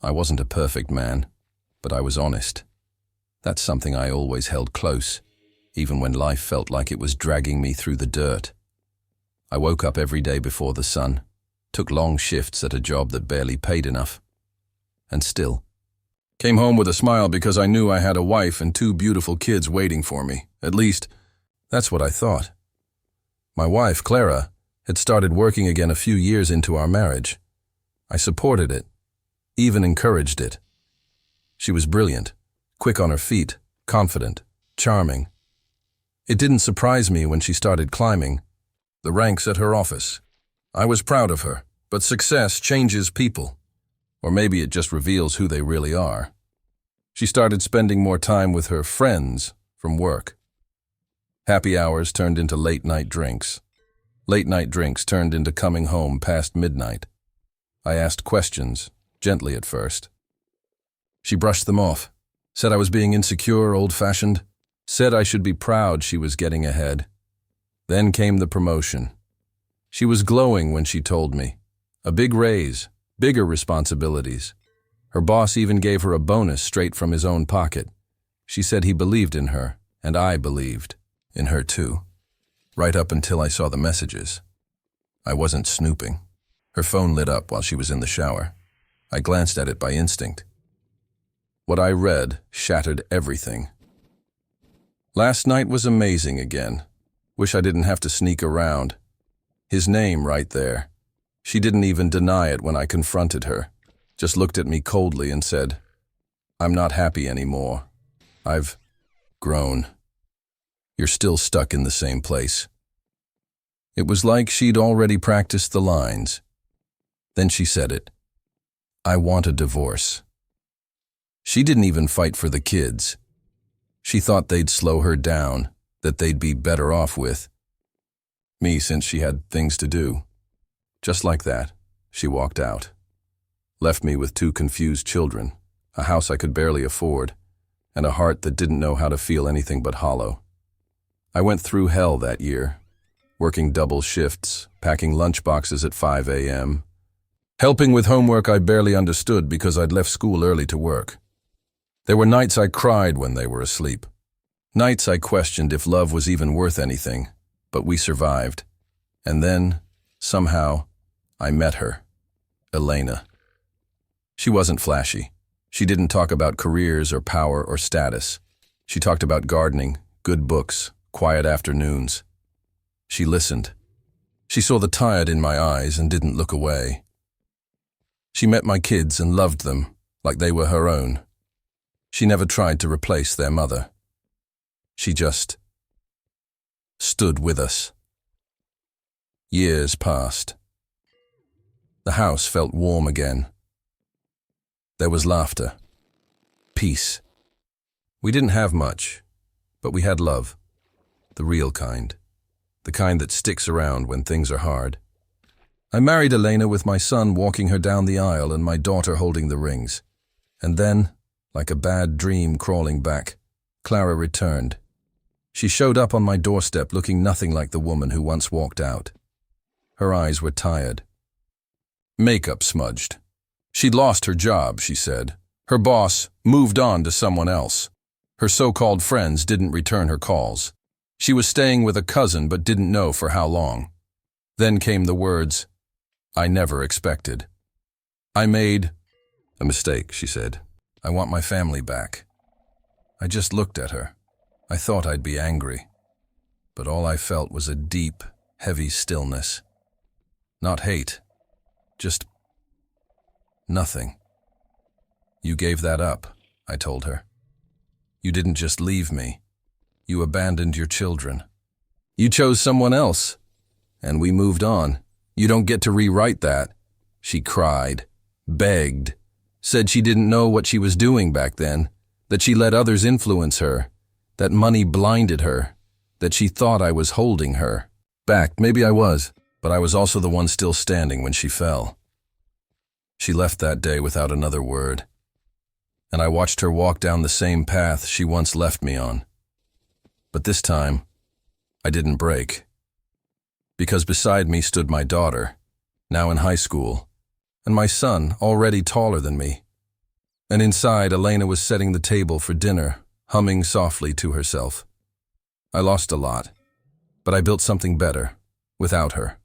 I wasn't a perfect man, but I was honest. That's something I always held close, even when life felt like it was dragging me through the dirt. I woke up every day before the sun, took long shifts at a job that barely paid enough, and still came home with a smile because I knew I had a wife and 2 beautiful kids waiting for me. At least, that's what I thought. My wife, Clara, had started working again a few years into our marriage. I supported it, even encouraged it. She was brilliant, quick on her feet, confident, charming. It didn't surprise me when she started climbing the ranks at her office. I was proud of her, but success changes people. Or maybe it just reveals who they really are. She started spending more time with her friends from work. Happy hours turned into late-night drinks. Late-night drinks turned into coming home past midnight. I asked questions, gently at first. She brushed them off, said I was being insecure, old-fashioned, said I should be proud she was getting ahead. Then came the promotion. She was glowing when she told me. A big raise, bigger responsibilities. Her boss even gave her a bonus straight from his own pocket. She said he believed in her, and I believed in her too. Right up until I saw the messages. I wasn't snooping. Her phone lit up while she was in the shower. I glanced at it by instinct. What I read shattered everything. Last night was amazing again. Wish I didn't have to sneak around. His name right there. She didn't even deny it when I confronted her. Just looked at me coldly and said, "I'm not happy anymore. I've grown. You're still stuck in the same place." It was like she'd already practiced the lines. Then she said it. "I want a divorce." She didn't even fight for the kids. She thought they'd slow her down, that they'd be better off with me since she had things to do. Just like that, she walked out. Left me with 2 confused children, a house I could barely afford, and a heart that didn't know how to feel anything but hollow. I went through hell that year, working double shifts, packing lunchboxes at 5 a.m., helping with homework I barely understood because I'd left school early to work. There were nights I cried when they were asleep. Nights I questioned if love was even worth anything, but we survived. And then, somehow, I met her, Elena. She wasn't flashy. She didn't talk about careers or power or status. She talked about gardening, good books, quiet afternoons. She listened. She saw the tired in my eyes and didn't look away. She met my kids and loved them like they were her own. She never tried to replace their mother. She just stood with us. Years passed. The house felt warm again. There was laughter, peace. We didn't have much, but we had love, the real kind, the kind that sticks around when things are hard. I married Elena with my son walking her down the aisle and my daughter holding the rings. And then, like a bad dream crawling back, Clara returned. She showed up on my doorstep looking nothing like the woman who once walked out. Her eyes were tired. Makeup smudged. She'd lost her job, she said. Her boss moved on to someone else. Her so-called friends didn't return her calls. She was staying with a cousin but didn't know for how long. Then came the words, "I never expected." "I made a mistake," she said. "I want my family back." I just looked at her. I thought I'd be angry, but all I felt was a deep, heavy stillness. Not hate, just nothing. "You gave that up," I told her. "You didn't just leave me. You abandoned your children. You chose someone else, and we moved on. You don't get to rewrite that." She cried, begged, said she didn't know what she was doing back then, that she let others influence her, that money blinded her, that she thought I was holding her back. Maybe I was, but I was also the one still standing when she fell. She left that day without another word, and I watched her walk down the same path she once left me on. But this time, I didn't break, because beside me stood my daughter, now in high school, and my son, already taller than me. And inside, Elena was setting the table for dinner, humming softly to herself. I lost a lot, but I built something better, without her.